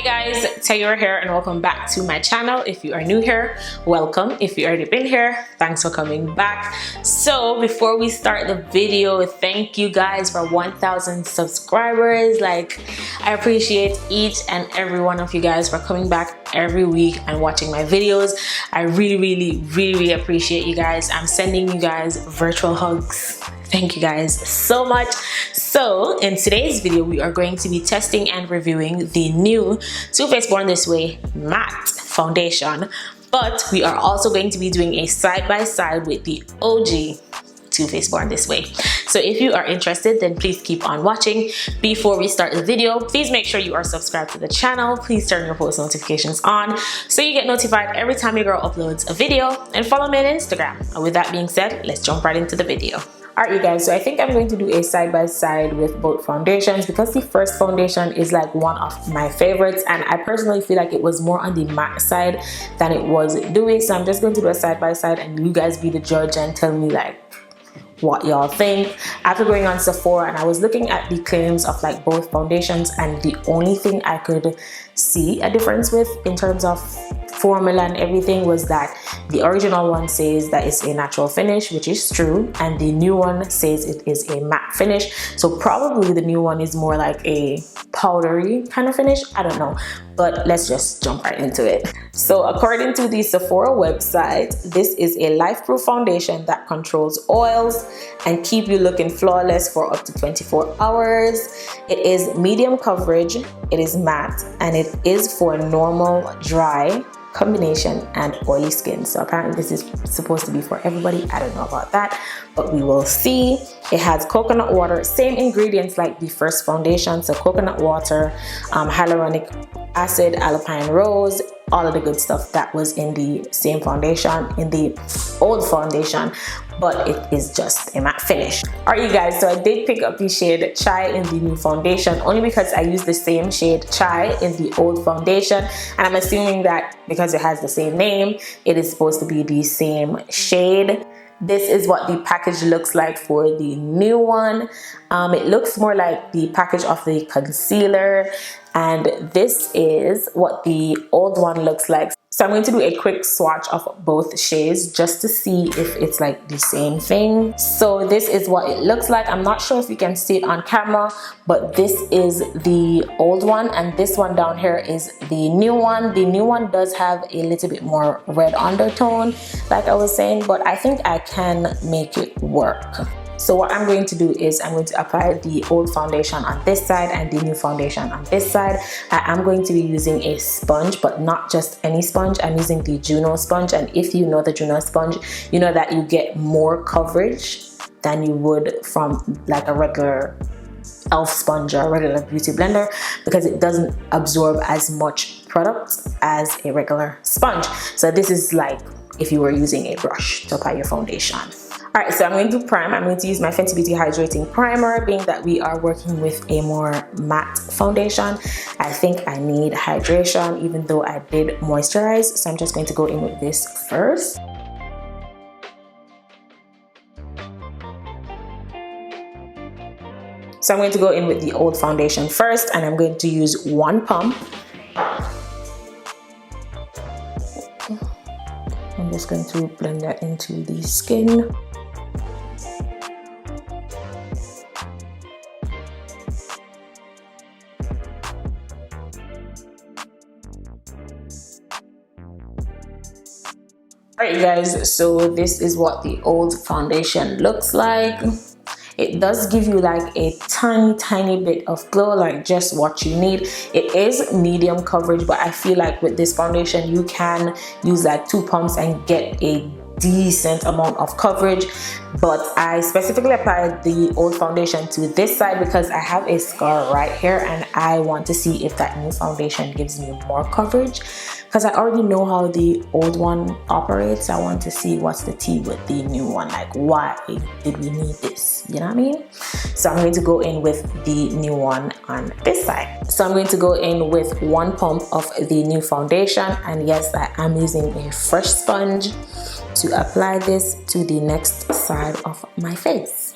guys, Taylor here and welcome back to my channel. If you are new here, welcome. If you already been here, thanks for coming back. So before we start the video, thank you guys for 1,000 subscribers. I appreciate each and every one of you guys for coming back every week and watching my videos. I really appreciate you guys. I'm sending you guys virtual hugs. Thank you guys so much. So in today's video, we are going to be testing and reviewing the new Too Faced Born This Way matte foundation, but we are also going to be doing a side-by-side with the OG Too Faced Born This Way. So if you are interested, then please keep on watching. Before we start the video, please make sure you are subscribed to the channel. Please turn your post notifications on so you get notified every time your girl uploads a video, and follow me on Instagram. And with that being said, let's jump right into the video. Alright you guys, so I think I'm going to do a side-by-side with both foundations because the first foundation is like one of my favorites, and I personally feel like it was more on the matte side than it was dewy. So I'm just going to do a side-by-side and you guys be the judge and tell me like what y'all think. After going on Sephora and I was looking at the claims of like both foundations, and the only thing I could see a difference with in terms of formula and everything was that the original one says that it's a natural finish, which is true, and the new one says it is a matte finish. So probably the new one is more like a powdery kind of finish. I don't know, but let's just jump right into it. So according to the Sephora website, this is a life-proof foundation that controls oils and keep you looking flawless for up to 24 hours. It is medium coverage, it is matte, and it is for normal, dry, combination, and oily skin. So apparently this is supposed to be for everybody. I don't know about that, but we will see. It has coconut water, same ingredients like the first foundation, so coconut water, hyaluronic acid, alpine rose, all of the good stuff that was in the same foundation in the old foundation, but it is just a matte finish. Alright you guys, so I did pick up the shade Chai in the new foundation only because I used the same shade Chai in the old foundation, and I'm assuming that because it has the same name, it is supposed to be the same shade. This is what the package looks like for the new one. It looks more like the package of the concealer, and this is what the old one looks like. So I'm going to do a quick swatch of both shades just to see if it's like the same thing. So this is what it looks like. I'm not sure if you can see it on camera, but this is the old one and this one down here is the new one. The new one does have a little bit more red undertone, like I was saying, but I think I can make it work. So what I'm going to do is I'm going to apply the old foundation on this side and the new foundation on this side. I am going to be using a sponge, but not just any sponge. I'm using the Juno sponge, and if you know the Juno sponge, you know that you get more coverage than you would from like a regular elf sponge or a regular beauty blender, because it doesn't absorb as much product as a regular sponge. So this is like if you were using a brush to apply your foundation. Alright, so I'm going to prime. I'm going to use my Fenty Beauty Hydrating Primer, being that we are working with a more matte foundation. I think I need hydration, even though I did moisturize. So I'm just going to go in with this first. So I'm going to go in with the old foundation first, and I'm going to use one pump. I'm just going to blend that into the skin. Alright guys, so this is what the old foundation looks like. It does give you like a tiny bit of glow, like just what you need. It is medium coverage, but I feel like with this foundation you can use like 2 pumps and get a decent amount of coverage. But I specifically applied the old foundation to this side because I have a scar right here and I want to see if that new foundation gives me more coverage, because I already know how the old one operates. I want to see what's the tea with the new one, like why did we need this, you know what I mean? So I'm going to go in with the new one on this side. So I'm going to go in with 1 pump of the new foundation, and yes, I am using a fresh sponge to apply this to the next side of my face.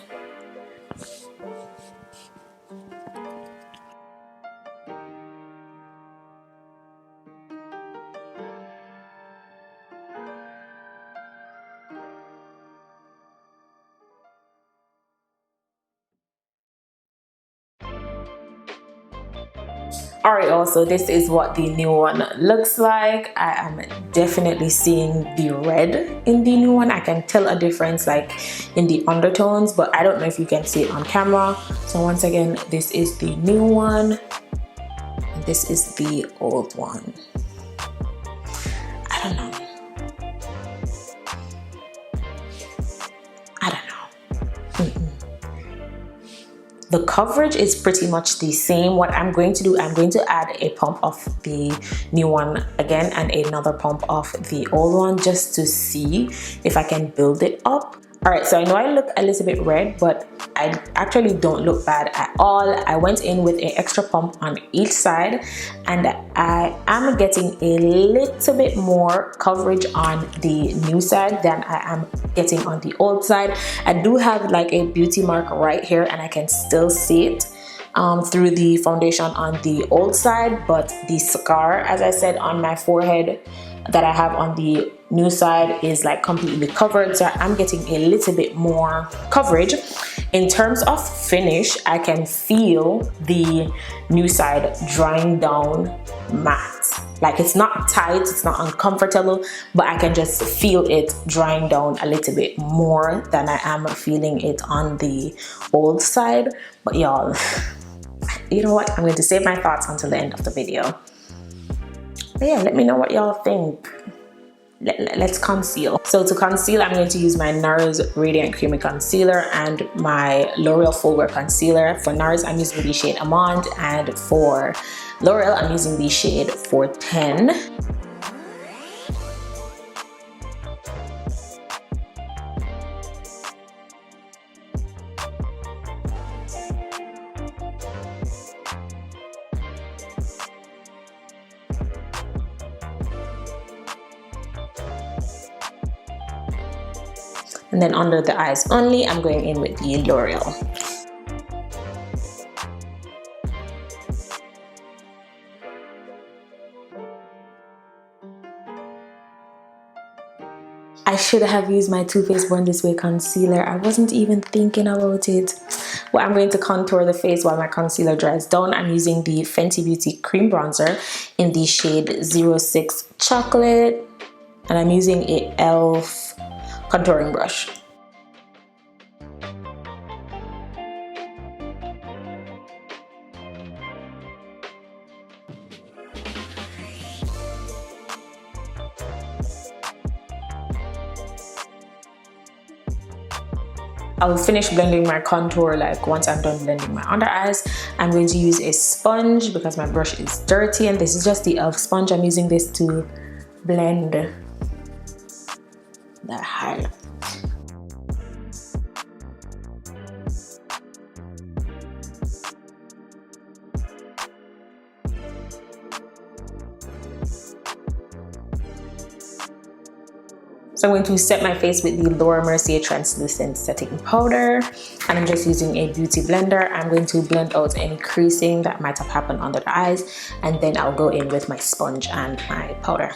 Alright, also this is what the new one looks like. I am definitely seeing the red in the new one. I can tell a difference like in the undertones, but I don't know if you can see it on camera. So once again, this is the new one and this is the old one. I don't know. The coverage is pretty much the same. What I'm going to do, I'm going to add a pump of the new one again and another pump of the old one just to see if I can build it up. Alright, so I know I look a little bit red, but I actually don't look bad at all. I went in with an extra pump on each side and I am getting a little bit more coverage on the new side than I am getting on the old side. I do have like a beauty mark right here and I can still see it through the foundation on the old side, but the scar, as I said, on my forehead that I have on the new side is like completely covered, so I'm getting a little bit more coverage. In terms of finish, I can feel the new side drying down matte. Like it's not tight, it's not uncomfortable, but I can just feel it drying down a little bit more than I am feeling it on the old side. But y'all, you know what? I'm going to save my thoughts until the end of the video. But yeah, let me know what y'all think. Let's conceal. So to conceal, I'm going to use my NARS Radiant Creamy Concealer and my L'Oreal Full Wear Concealer. For NARS, I'm using the shade Amande, and for L'Oreal, I'm using the shade 410. And then under the eyes only, I'm going in with the L'Oreal. I should have used my Too Faced Born This Way concealer. I wasn't even thinking about it. Well, I'm going to contour the face while my concealer dries down. I'm using the Fenty Beauty Cream Bronzer in the shade 06 Chocolate. And I'm using a e.l.f. contouring brush. I'll finish blending my contour like once I'm done blending my under eyes. I'm going to use a sponge because my brush is dirty, and this is just the e.l.f. sponge. I'm using this to blend the highlight. So I'm going to set my face with the Laura Mercier Translucent Setting Powder, and I'm just using a beauty blender. I'm going to blend out any creasing that might have happened under the eyes, and then I'll go in with my sponge and my powder.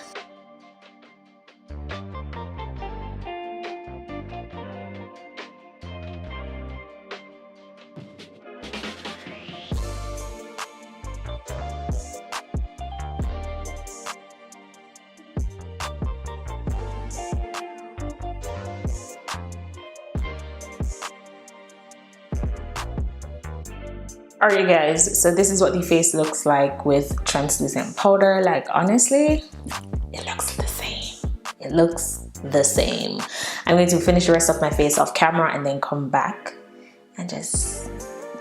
Alright guys, so this is what the face looks like with translucent powder. Like honestly, it looks the same. It looks the same. I'm going to finish the rest of my face off camera and then come back and just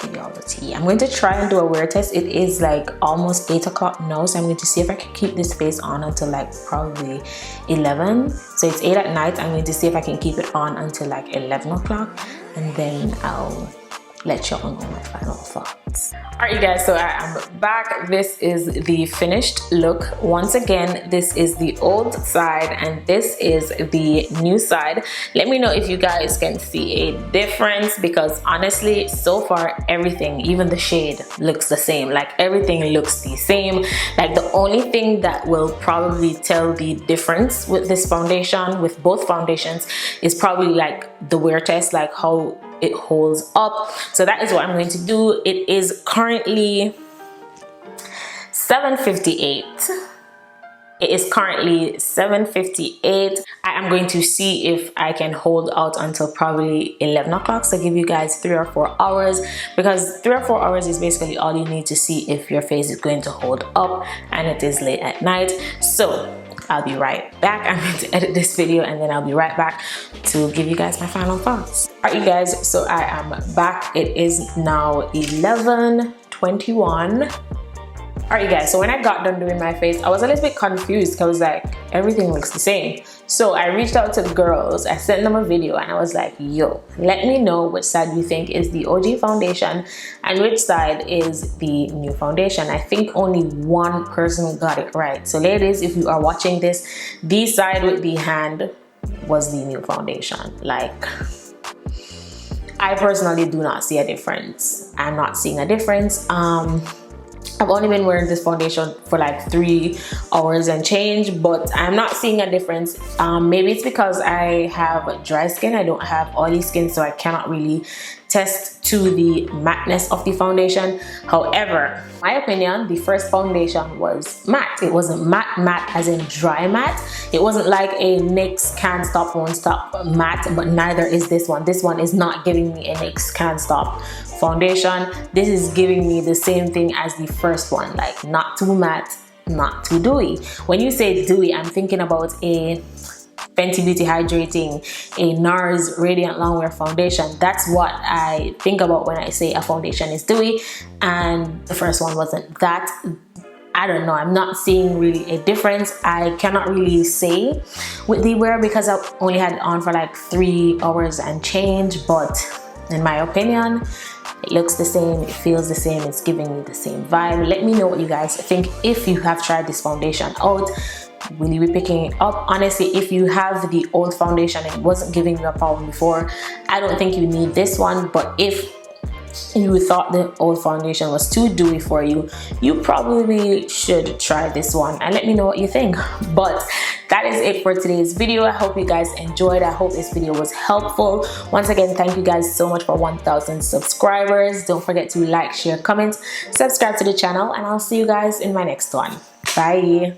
give you all the tea. I'm going to try and do a wear test. It is like almost 8 o'clock now, so I'm going to see if I can keep this face on until like probably 11. So it's 8 at night. I'm going to see if I can keep it on until like 11 o'clock, and then I'll let y'all know my final thoughts. Alright you guys, so I am back. This is the finished look. Once again, this is the old side and this is the new side. Let me know if you guys can see a difference, because honestly, so far everything, even the shade, looks the same. Like everything looks the same. Like the only thing that will probably tell the difference with this foundation, with both foundations, is probably like the wear test, like how it holds up. So that is what I'm going to do. It is currently 7:58. It is currently 7:58. I am going to see if I can hold out until probably 11 o'clock, so give you guys 3 or 4 hours, because 3 or 4 hours is basically all you need to see if your face is going to hold up, and it is late at night. So I'll be right back. I'm going to edit this video and then I'll be right back to give you guys my final thoughts. All right, you guys, so I am back. It is now 11:21. All right, you guys, so when I got done doing my face, I was a little bit confused because I was like, everything looks the same. So I reached out to the girls, I sent them a video and I was like, yo, let me know which side you think is the OG foundation and which side is the new foundation. I think only one person got it right. So ladies, if you are watching this, the side with the hand was the new foundation. Like, I personally do not see a difference. I'm not seeing a difference. I've only been wearing this foundation for like 3 hours and change, but I'm not seeing a difference. Maybe it's because I have dry skin. I don't have oily skin, so I cannot really test to the matte-ness of the foundation. However, in my opinion, the first foundation was matte. It wasn't matte as in dry matte. It wasn't like a NYX Can't Stop Won't Stop matte, but neither is this one. This one is not giving me a NYX Can't Stop foundation. This is giving me the same thing as the first one, like not too matte, not too dewy. When you say dewy, I'm thinking about a Fenty Beauty Hydrating, a NARS Radiant Longwear foundation. That's what I think about when I say a foundation is dewy, and the first one wasn't that. I don't know, I'm not seeing really a difference. I cannot really say with the wear because I only had it on for like 3 hours and change, but in my opinion, it looks the same, it feels the same, it's giving me the same vibe. Let me know what you guys think if you have tried this foundation out. Will you be picking it up? Honestly, if you have the old foundation and it wasn't giving you a problem before, I don't think you need this one. But if you thought the old foundation was too dewy for you, you probably should try this one and let me know what you think. But that is it for today's video. I hope you guys enjoyed. I hope this video was helpful. Once again, thank you guys so much for 1,000 subscribers. Don't forget to like, share, comment, subscribe to the channel, and I'll see you guys in my next one. Bye.